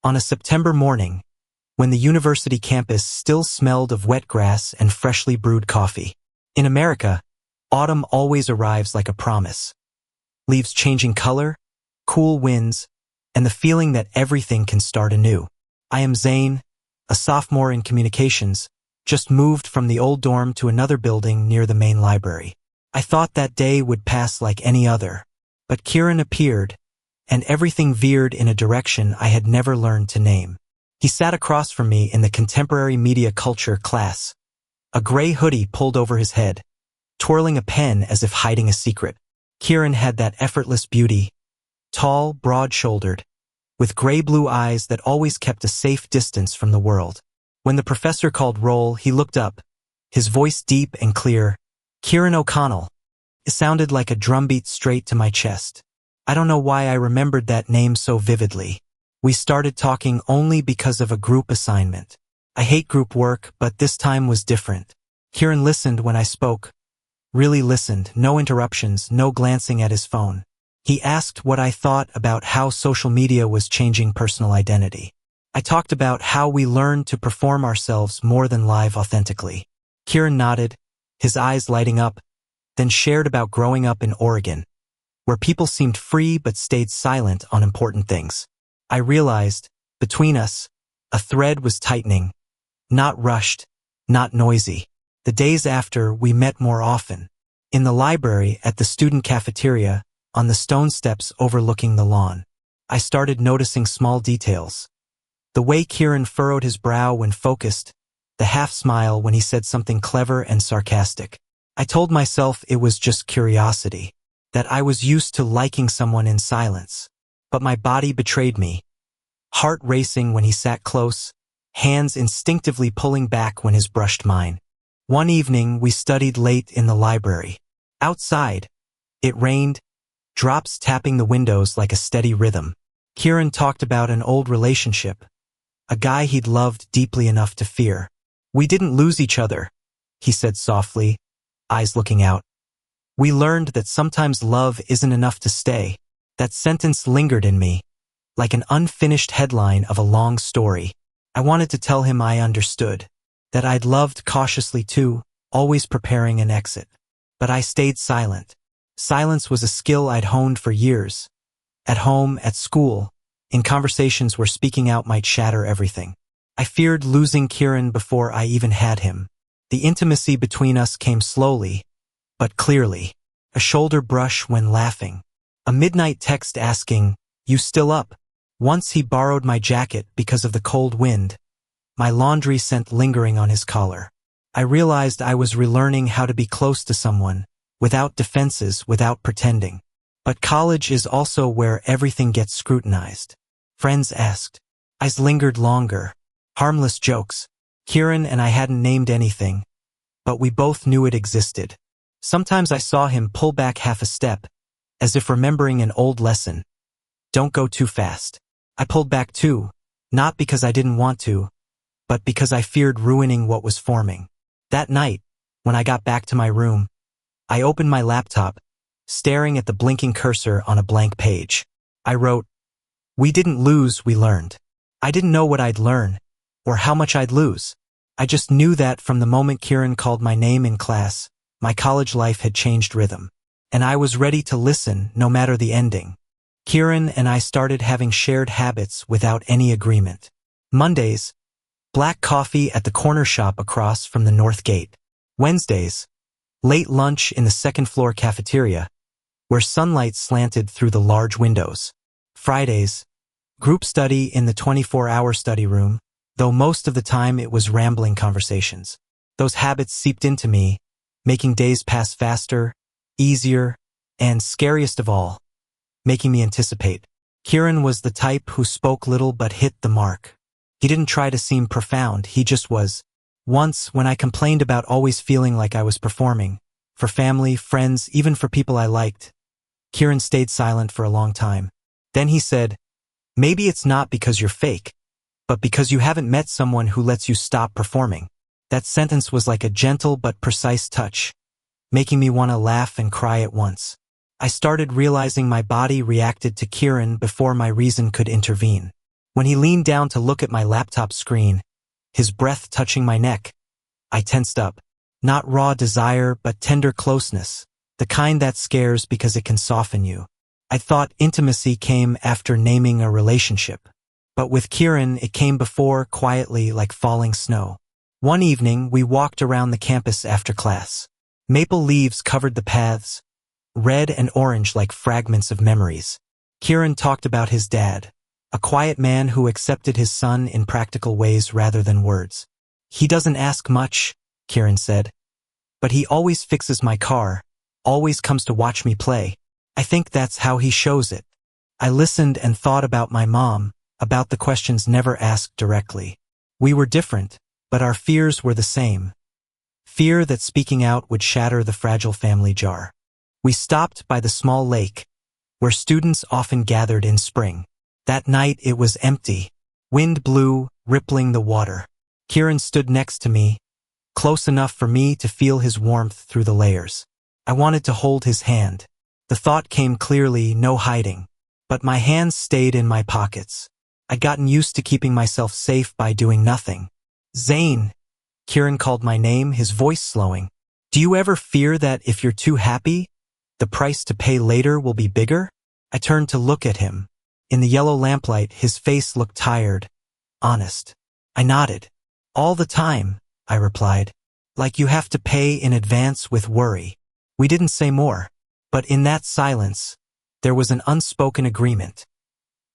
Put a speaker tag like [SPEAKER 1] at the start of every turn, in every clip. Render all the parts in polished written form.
[SPEAKER 1] On a September morning, when the university campus still smelled of wet grass and freshly brewed coffee. In America, autumn always arrives like a promise. Leaves changing color, cool winds, and the feeling that everything can start anew. I am Zane, a sophomore in communications, just moved from the old dorm to another building near the main library. I thought that day would pass like any other, but Kieran appeared, and everything veered in a direction I had never learned to name. He sat across from me in the contemporary media culture class, a gray hoodie pulled over his head, twirling a pen as if hiding a secret. Kieran had that effortless beauty, tall, broad-shouldered, with gray-blue eyes that always kept a safe distance from the world. When the professor called roll, he looked up, his voice deep and clear. Kieran O'Connell. It sounded like a drumbeat straight to my chest. I don't know why I remembered that name so vividly. We started talking only because of a group assignment. I hate group work, but this time was different. Kieran listened when I spoke. Really listened, no interruptions, no glancing at his phone. He asked what I thought about how social media was changing personal identity. I talked about how we learn to perform ourselves more than live authentically. Kieran nodded, his eyes lighting up, then shared about growing up in Oregon, where people seemed free but stayed silent on important things. I realized, between us, a thread was tightening, not rushed, not noisy. The days after, we met more often. In the library, at the student cafeteria, on the stone steps overlooking the lawn. I started noticing small details. The way Kieran furrowed his brow when focused, the half-smile when he said something clever and sarcastic. I told myself it was just curiosity, that I was used to liking someone in silence. But my body betrayed me. Heart racing when he sat close, hands instinctively pulling back when his brushed mine. One evening, we studied late in the library. Outside, it rained, drops tapping the windows like a steady rhythm. Kieran talked about an old relationship, a guy he'd loved deeply enough to fear. We didn't lose each other, he said softly, eyes looking out. We learned that sometimes love isn't enough to stay. That sentence lingered in me, like an unfinished headline of a long story. I wanted to tell him I understood, that I'd loved cautiously too, always preparing an exit. But I stayed silent. Silence was a skill I'd honed for years. At home, at school, in conversations where speaking out might shatter everything. I feared losing Kieran before I even had him. The intimacy between us came slowly, but clearly. A shoulder brush when laughing. A midnight text asking, "You still up?" Once he borrowed my jacket because of the cold wind, my laundry scent lingering on his collar. I realized I was relearning how to be close to someone, without defenses, without pretending. But college is also where everything gets scrutinized. Friends asked. Eyes lingered longer. Harmless jokes. Kieran and I hadn't named anything, but we both knew it existed. Sometimes I saw him pull back half a step, as if remembering an old lesson. Don't go too fast. I pulled back too, not because I didn't want to, but because I feared ruining what was forming. That night, when I got back to my room, I opened my laptop, staring at the blinking cursor on a blank page. I wrote, "We didn't lose, we learned." I didn't know what I'd learn, or how much I'd lose. I just knew that from the moment Kieran called my name in class, my college life had changed rhythm. And I was ready to listen, no matter the ending. Kieran and I started having shared habits without any agreement. Mondays, black coffee at the corner shop across from the North Gate. Wednesdays, late lunch in the second-floor cafeteria, where sunlight slanted through the large windows. Fridays, group study in the 24-hour study room, though most of the time it was rambling conversations. Those habits seeped into me, making days pass faster, easier, and scariest of all, making me anticipate. Kieran was the type who spoke little but hit the mark. He didn't try to seem profound, he just was. Once, when I complained about always feeling like I was performing, for family, friends, even for people I liked, Kieran stayed silent for a long time. Then he said, "Maybe it's not because you're fake, but because you haven't met someone who lets you stop performing." That sentence was like a gentle but precise touch, making me want to laugh and cry at once. I started realizing my body reacted to Kieran before my reason could intervene. When he leaned down to look at my laptop screen, his breath touching my neck, I tensed up. Not raw desire, but tender closeness, the kind that scares because it can soften you. I thought intimacy came after naming a relationship. But with Kieran, it came before, quietly like falling snow. One evening, we walked around the campus after class. Maple leaves covered the paths, red and orange like fragments of memories. Kieran talked about his dad, a quiet man who accepted his son in practical ways rather than words. He doesn't ask much, Kieran said, but he always fixes my car, always comes to watch me play. I think that's how he shows it. I listened and thought about my mom, about the questions never asked directly. We were different, but our fears were the same. Fear that speaking out would shatter the fragile family jar. We stopped by the small lake, where students often gathered in spring. That night it was empty. Wind blew, rippling the water. Kieran stood next to me, close enough for me to feel his warmth through the layers. I wanted to hold his hand. The thought came clearly, no hiding. But my hands stayed in my pockets. I'd gotten used to keeping myself safe by doing nothing. Zane, Kieran called my name, his voice slowing. Do you ever fear that if you're too happy, the price to pay later will be bigger? I turned to look at him. In the yellow lamplight, his face looked tired, honest. I nodded. All the time, I replied. Like you have to pay in advance with worry. We didn't say more. But in that silence, there was an unspoken agreement.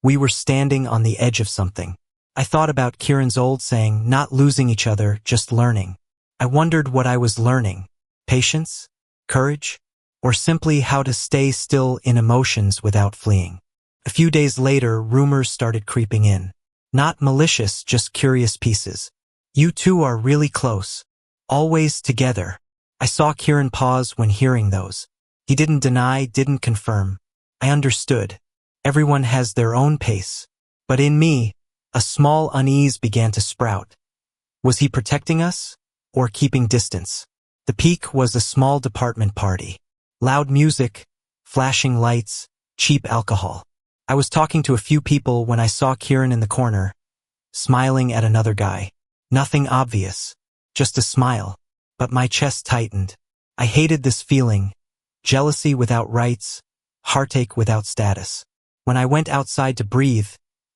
[SPEAKER 1] We were standing on the edge of something. I thought about Kieran's old saying, not losing each other, just learning. I wondered what I was learning. Patience? Courage? Or simply how to stay still in emotions without fleeing. A few days later, rumors started creeping in. Not malicious, just curious pieces. You two are really close. Always together. I saw Kieran pause when hearing those. He didn't deny, didn't confirm. I understood. Everyone has their own pace. But in me, a small unease began to sprout. Was he protecting us? Or keeping distance? The peak was a small department party. Loud music, flashing lights, cheap alcohol. I was talking to a few people when I saw Kieran in the corner, smiling at another guy. Nothing obvious, just a smile. But my chest tightened. I hated this feeling. Jealousy without rights, heartache without status. When I went outside to breathe,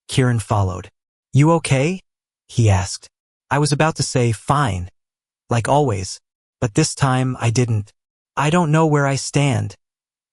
[SPEAKER 1] Kieran followed. You okay? He asked. I was about to say, fine. Like always. But this time I didn't. I don't know where I stand,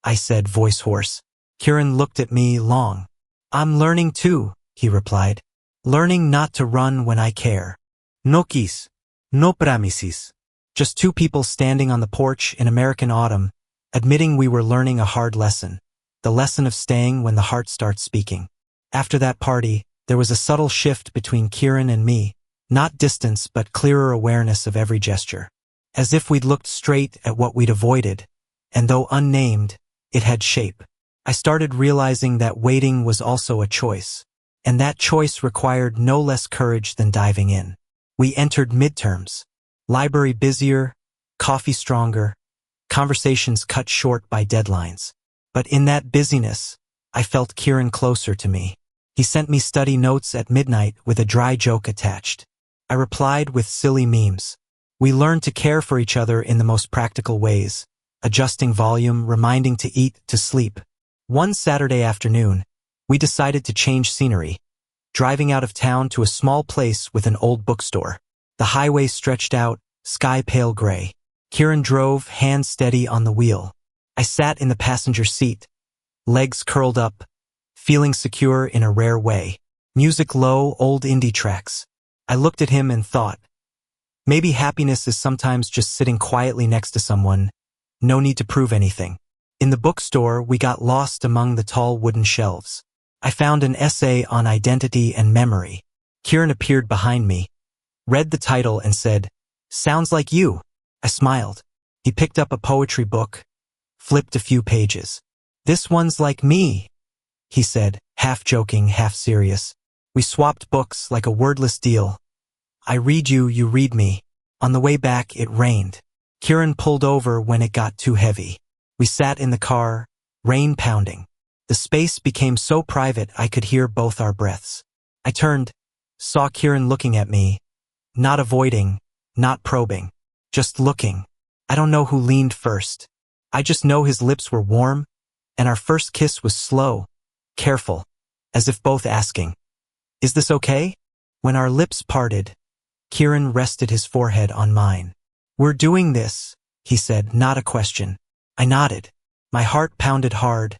[SPEAKER 1] I said, voice hoarse. Kieran looked at me long. I'm learning too, he replied. Learning not to run when I care. No quis. No promises. Just two people standing on the porch in American autumn, admitting we were learning a hard lesson. The lesson of staying when the heart starts speaking. After that party, there was a subtle shift between Kieran and me. Not distance, but clearer awareness of every gesture. As if we'd looked straight at what we'd avoided, and though unnamed, it had shape. I started realizing that waiting was also a choice, and that choice required no less courage than diving in. We entered midterms. Library busier, coffee stronger, conversations cut short by deadlines. But in that busyness, I felt Kieran closer to me. He sent me study notes at midnight with a dry joke attached. I replied with silly memes. We learned to care for each other in the most practical ways, adjusting volume, reminding to eat, to sleep. One Saturday afternoon, we decided to change scenery, driving out of town to a small place with an old bookstore. The highway stretched out, sky pale gray. Kieran drove, hands steady on the wheel. I sat in the passenger seat, legs curled up, feeling secure in a rare way. Music low, old indie tracks. I looked at him and thought, maybe happiness is sometimes just sitting quietly next to someone, no need to prove anything. In the bookstore, we got lost among the tall wooden shelves. I found an essay on identity and memory. Kieran appeared behind me, read the title and said, "Sounds like you." I smiled. He picked up a poetry book, flipped a few pages. "This one's like me," he said, half joking, half serious. We swapped books like a wordless deal. I read you, you read me. On the way back, it rained. Kieran pulled over when it got too heavy. We sat in the car, rain pounding. The space became so private I could hear both our breaths. I turned, saw Kieran looking at me, not avoiding, not probing, just looking. I don't know who leaned first. I just know his lips were warm, and our first kiss was slow, careful, as if both asking, "Is this okay?" When our lips parted, Kieran rested his forehead on mine. "We're doing this," he said, not a question. I nodded. My heart pounded hard,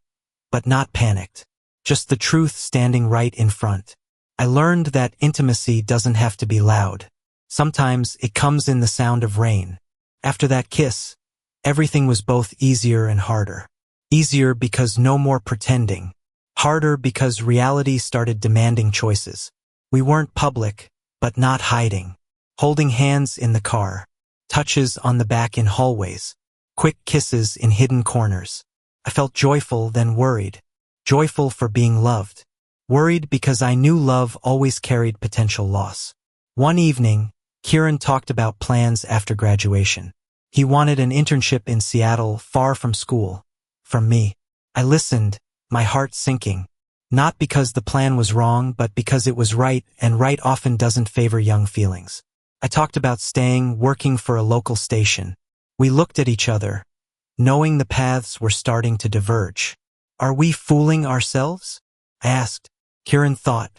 [SPEAKER 1] but not panicked. Just the truth standing right in front. I learned that intimacy doesn't have to be loud. Sometimes it comes in the sound of rain. After that kiss, everything was both easier and harder. Easier because no more pretending. Harder because reality started demanding choices. We weren't public, but not hiding. Holding hands in the car. Touches on the back in hallways. Quick kisses in hidden corners. I felt joyful, then worried. Joyful for being loved. Worried because I knew love always carried potential loss. One evening, Kieran talked about plans after graduation. He wanted an internship in Seattle, far from school. From me. I listened, my heart sinking. Not because the plan was wrong, but because it was right, and right often doesn't favor young feelings. I talked about staying, working for a local station. We looked at each other, knowing the paths were starting to diverge. Are we fooling ourselves? I asked. Kieran thought.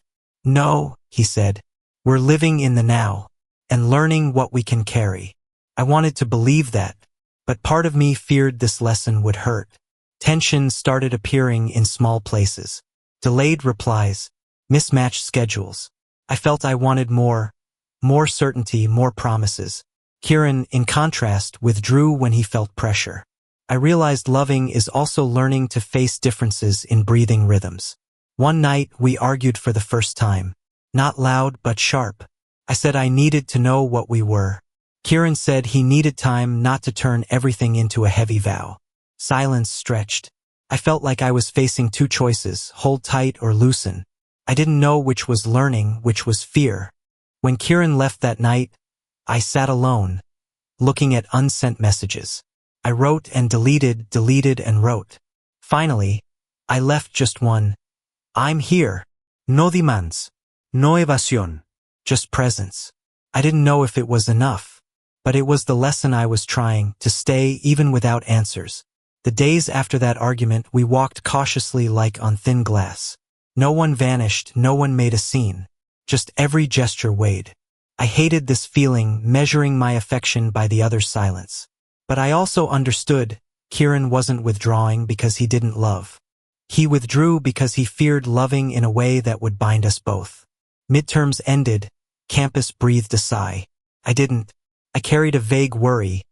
[SPEAKER 1] No, he said. We're living in the now, and learning what we can carry. I wanted to believe that, but part of me feared this lesson would hurt. Tension started appearing in small places. Delayed replies, mismatched schedules. I felt I wanted more certainty, more promises. Kieran, in contrast, withdrew when he felt pressure. I realized loving is also learning to face differences in breathing rhythms. One night, we argued for the first time. Not loud, but sharp. I said I needed to know what we were. Kieran said he needed time not to turn everything into a heavy vow. Silence stretched. I felt like I was facing two choices, hold tight or loosen. I didn't know which was learning, which was fear. When Kieran left that night, I sat alone, looking at unsent messages. I wrote and deleted and wrote. Finally, I left just one. I'm here. No demands. No evasión. Just presence. I didn't know if it was enough, but it was the lesson I was trying to stay even without answers. The days after that argument, we walked cautiously like on thin glass. No one vanished, no one made a scene. Just every gesture weighed. I hated this feeling, measuring my affection by the other's silence. But I also understood Kieran wasn't withdrawing because he didn't love. He withdrew because he feared loving in a way that would bind us both. Midterms ended, campus breathed a sigh. I didn't. I carried a vague worry,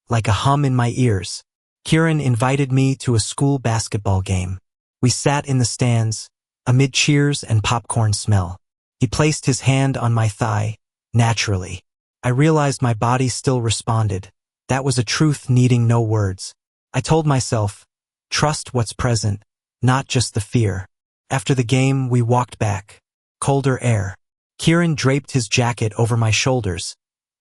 [SPEAKER 1] like a hum in my ears. Kieran invited me to a school basketball game. We sat in the stands, amid cheers and popcorn smell. He placed his hand on my thigh, naturally. I realized my body still responded. That was a truth needing no words. I told myself, trust what's present, not just the fear. After the game, we walked back. Colder air. Kieran draped his jacket over my shoulders,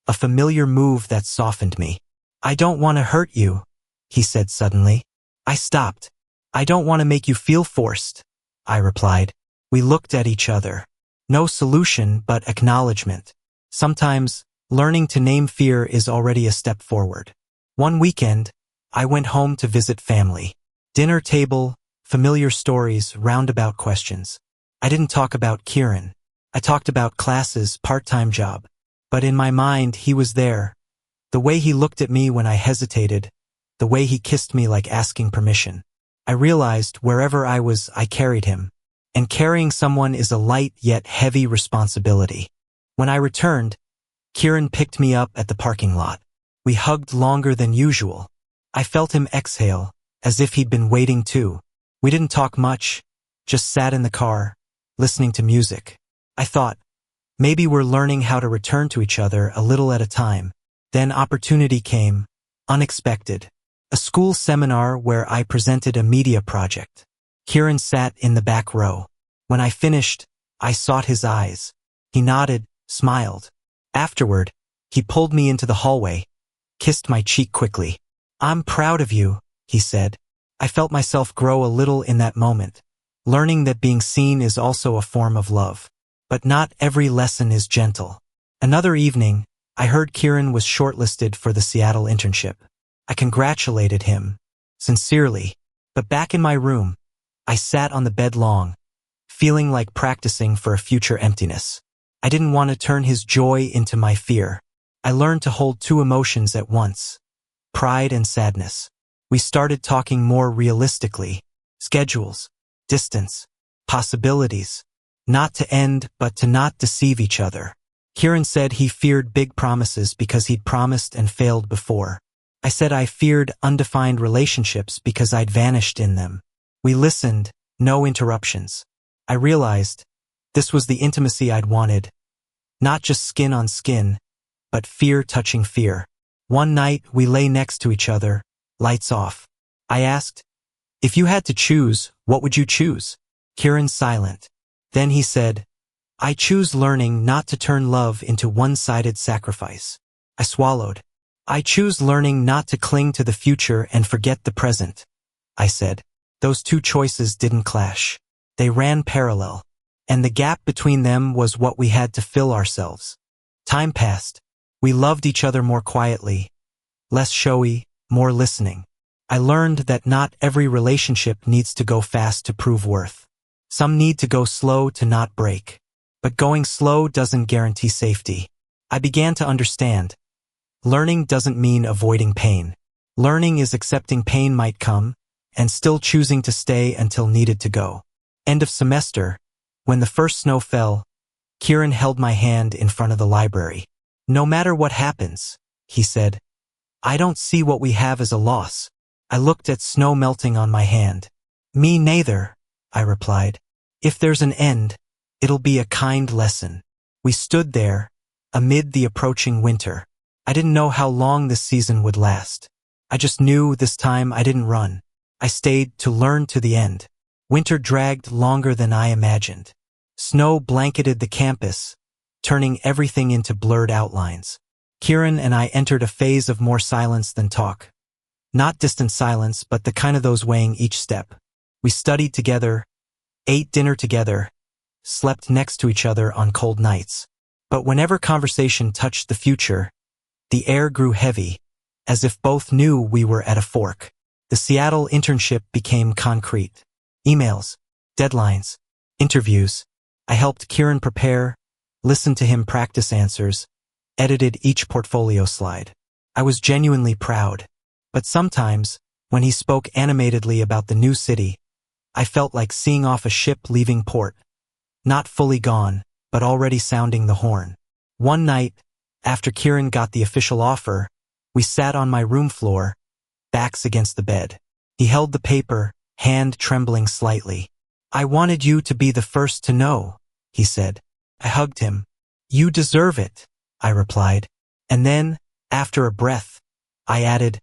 [SPEAKER 1] a familiar move that softened me. I don't want to hurt you, he said suddenly. I stopped. I don't want to make you feel forced, I replied. We looked at each other. No solution, but acknowledgement. Sometimes, learning to name fear is already a step forward. One weekend, I went home to visit family. Dinner table, familiar stories, roundabout questions. I didn't talk about Kieran. I talked about classes, part-time job. But in my mind, he was there. The way he looked at me when I hesitated, the way he kissed me like asking permission. I realized wherever I was, I carried him. And carrying someone is a light yet heavy responsibility. When I returned, Kieran picked me up at the parking lot. We hugged longer than usual. I felt him exhale, as if he'd been waiting too. We didn't talk much, just sat in the car, listening to music. I thought, maybe we're learning how to return to each other a little at a time. Then opportunity came, unexpected. A school seminar where I presented a media project. Kieran sat in the back row. When I finished, I sought his eyes. He nodded, smiled. Afterward, he pulled me into the hallway, kissed my cheek quickly. I'm proud of you, he said. I felt myself grow a little in that moment, learning that being seen is also a form of love. But not every lesson is gentle. Another evening, I heard Kieran was shortlisted for the Seattle internship. I congratulated him, sincerely. But back in my room, I sat on the bed long, feeling like practicing for a future emptiness. I didn't want to turn his joy into my fear. I learned to hold two emotions at once, pride and sadness. We started talking more realistically, schedules, distance, possibilities, not to end but to not deceive each other. Kieran said he feared big promises because he'd promised and failed before. I said I feared undefined relationships because I'd vanished in them. We listened, no interruptions. I realized this was the intimacy I'd wanted, not just skin on skin, but fear touching fear. One night, we lay next to each other, lights off. I asked, if you had to choose, what would you choose? Kieran silent. Then he said, I choose learning not to turn love into one-sided sacrifice. I swallowed. I choose learning not to cling to the future and forget the present. I said. Those two choices didn't clash. They ran parallel. And the gap between them was what we had to fill ourselves. Time passed. We loved each other more quietly, less showy, more listening. I learned that not every relationship needs to go fast to prove worth. Some need to go slow to not break. But going slow doesn't guarantee safety. I began to understand. Learning doesn't mean avoiding pain. Learning is accepting pain might come, and still choosing to stay until needed to go. End of semester, when the first snow fell, Kieran held my hand in front of the library. No matter what happens, he said, I don't see what we have as a loss. I looked at snow melting on my hand. Me neither, I replied. If there's an end, it'll be a kind lesson. We stood there, amid the approaching winter. I didn't know how long this season would last. I just knew this time I didn't run. I stayed to learn to the end. Winter dragged longer than I imagined. Snow blanketed the campus, turning everything into blurred outlines. Kieran and I entered a phase of more silence than talk. Not distant silence, but the kind of those weighing each step. We studied together, ate dinner together, slept next to each other on cold nights. But whenever conversation touched the future, the air grew heavy, as if both knew we were at a fork. The Seattle internship became concrete. Emails, deadlines, interviews. I helped Kieran prepare, listened to him practice answers, edited each portfolio slide. I was genuinely proud. But sometimes, when he spoke animatedly about the new city, I felt like seeing off a ship leaving port. Not fully gone, but already sounding the horn. One night, after Kieran got the official offer, we sat on my room floor, backs against the bed. He held the paper, hand trembling slightly. I wanted you to be the first to know, he said. I hugged him. You deserve it, I replied. And then, after a breath, I added,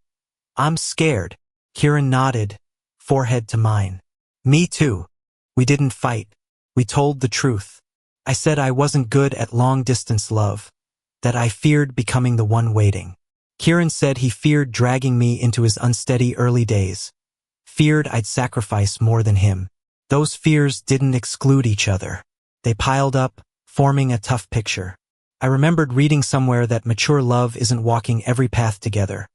[SPEAKER 1] I'm scared. Kieran nodded, forehead to mine. Me too. We didn't fight. We told the truth. I said I wasn't good at long-distance love, that I feared becoming the one waiting. Kieran said he feared dragging me into his unsteady early days, feared I'd sacrifice more than him. Those fears didn't exclude each other. They piled up, forming a tough picture. I remembered reading somewhere that mature love isn't walking every path together,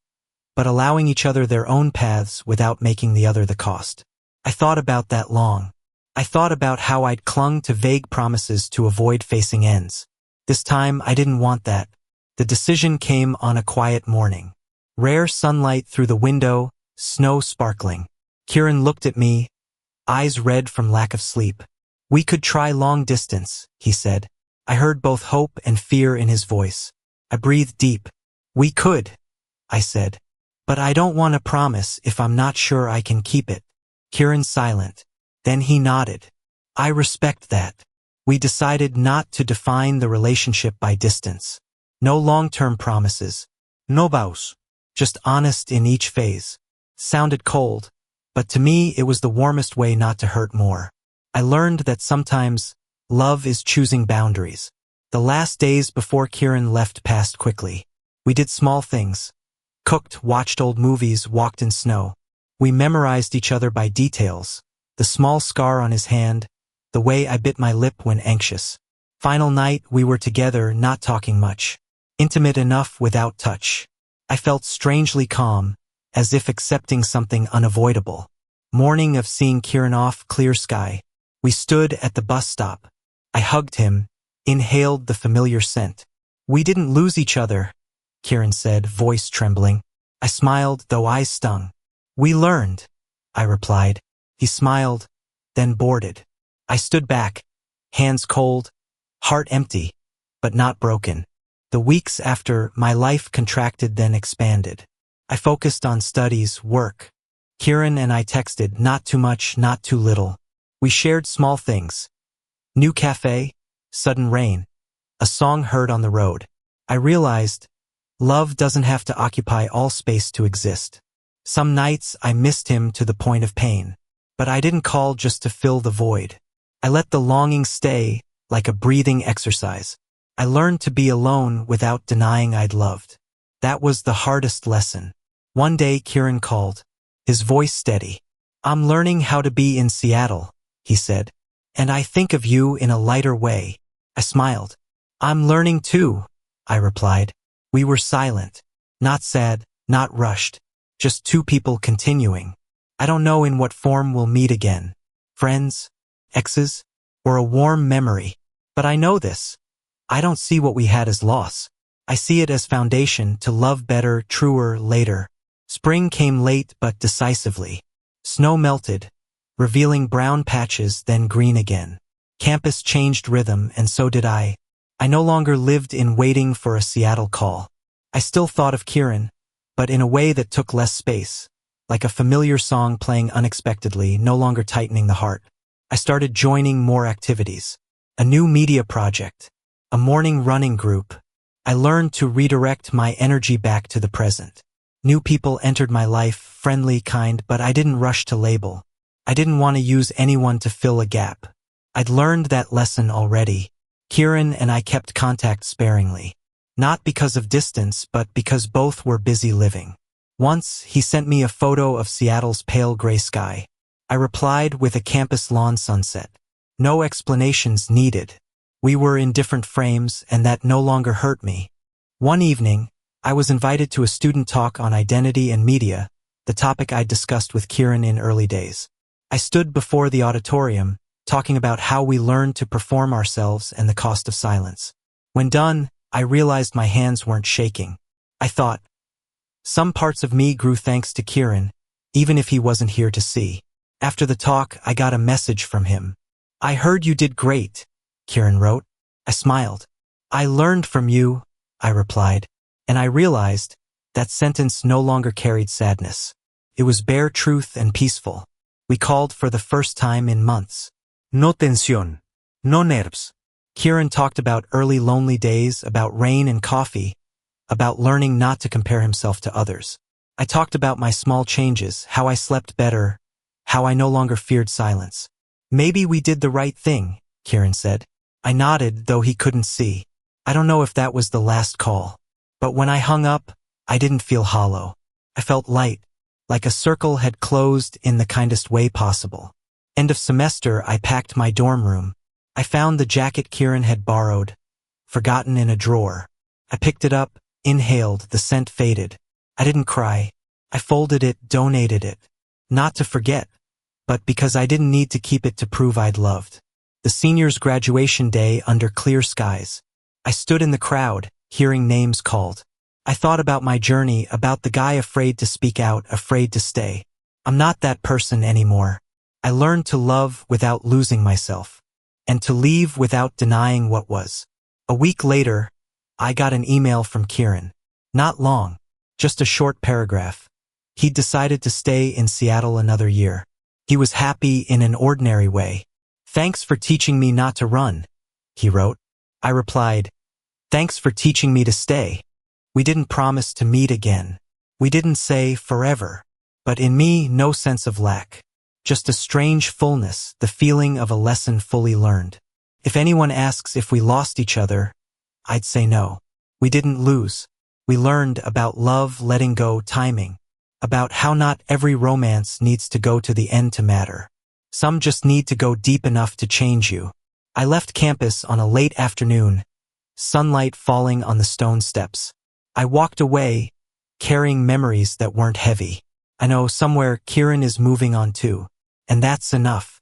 [SPEAKER 1] but allowing each other their own paths without making the other the cost. I thought about that long. I thought about how I'd clung to vague promises to avoid facing ends. This time, I didn't want that. The decision came on a quiet morning. Rare sunlight through the window, snow sparkling. Kieran looked at me, eyes red from lack of sleep. We could try long distance, he said. I heard both hope and fear in his voice. I breathed deep. We could, I said. But I don't want to promise if I'm not sure I can keep it. Kieran silent. Then he nodded. I respect that. We decided not to define the relationship by distance. No long-term promises. No vows. Just honest in each phase. Sounded cold, but to me it was the warmest way not to hurt more. I learned that sometimes love is choosing boundaries. The last days before Kieran left passed quickly. We did small things. Cooked, watched old movies, walked in snow. We memorized each other by details. The small scar on his hand, the way I bit my lip when anxious. Final night, we were together, not talking much. Intimate enough without touch. I felt strangely calm, as if accepting something unavoidable. Morning of seeing Kieran off, clear sky. We stood at the bus stop. I hugged him, inhaled the familiar scent. We didn't lose each other, Kieran said, voice trembling. I smiled, though eyes stung. We learned, I replied. He smiled, then boarded. I stood back, hands cold, heart empty, but not broken. The weeks after, my life contracted then expanded. I focused on studies, work. Kieran and I texted, not too much, not too little. We shared small things. New cafe, sudden rain, a song heard on the road. I realized, love doesn't have to occupy all space to exist. Some nights I missed him to the point of pain, but I didn't call just to fill the void. I let the longing stay, like a breathing exercise. I learned to be alone without denying I'd loved. That was the hardest lesson. One day Kieran called, his voice steady. I'm learning how to be in Seattle, he said. And I think of you in a lighter way. I smiled. I'm learning too, I replied. We were silent. Not sad, not rushed. Just two people continuing. I don't know in what form we'll meet again. Friends, exes, or a warm memory. But I know this. I don't see what we had as loss. I see it as foundation to love better, truer, later. Spring came late but decisively. Snow melted, revealing brown patches, then green again. Campus changed rhythm, and so did I. I no longer lived in waiting for a Seattle call. I still thought of Kieran, but in a way that took less space, like a familiar song playing unexpectedly, no longer tightening the heart. I started joining more activities. A new media project, a morning running group. I learned to redirect my energy back to the present. New people entered my life, friendly, kind, but I didn't rush to label. I didn't want to use anyone to fill a gap. I'd learned that lesson already. Kieran and I kept contact sparingly. Not because of distance, but because both were busy living. Once, he sent me a photo of Seattle's pale gray sky. I replied with a campus lawn sunset. No explanations needed. We were in different frames, and that no longer hurt me. One evening, I was invited to a student talk on identity and media, the topic I'd discussed with Kieran in early days. I stood before the auditorium, talking about how we learned to perform ourselves and the cost of silence. When done, I realized my hands weren't shaking. I thought, some parts of me grew thanks to Kieran, even if he wasn't here to see. After the talk, I got a message from him. I heard you did great, Kieran wrote. I smiled. I learned from you, I replied, and I realized that sentence no longer carried sadness. It was bare truth and peaceful. We called for the first time in months. No tensión, no nerves. Kieran talked about early lonely days, about rain and coffee, about learning not to compare himself to others. I talked about my small changes, how I slept better, how I no longer feared silence. Maybe we did the right thing, Kieran said. I nodded, though he couldn't see. I don't know if that was the last call. But when I hung up, I didn't feel hollow. I felt light, like a circle had closed in the kindest way possible. End of semester, I packed my dorm room. I found the jacket Kieran had borrowed, forgotten in a drawer. I picked it up, inhaled, the scent faded. I didn't cry. I folded it, donated it. Not to forget, but because I didn't need to keep it to prove I'd loved. The seniors' graduation day under clear skies. I stood in the crowd, hearing names called. I thought about my journey, about the guy afraid to speak out, afraid to stay. I'm not that person anymore. I learned to love without losing myself, and to leave without denying what was. A week later, I got an email from Kieran. Not long, just a short paragraph. He'd decided to stay in Seattle another year. He was happy in an ordinary way. Thanks for teaching me not to run, he wrote. I replied, thanks for teaching me to stay. We didn't promise to meet again. We didn't say forever. But in me, no sense of lack. Just a strange fullness, the feeling of a lesson fully learned. If anyone asks if we lost each other, I'd say no. We didn't lose. We learned about love, letting go, timing. About how not every romance needs to go to the end to matter. Some just need to go deep enough to change you. I left campus on a late afternoon, sunlight falling on the stone steps. I walked away, carrying memories that weren't heavy. I know somewhere Kieran is moving on too, and that's enough.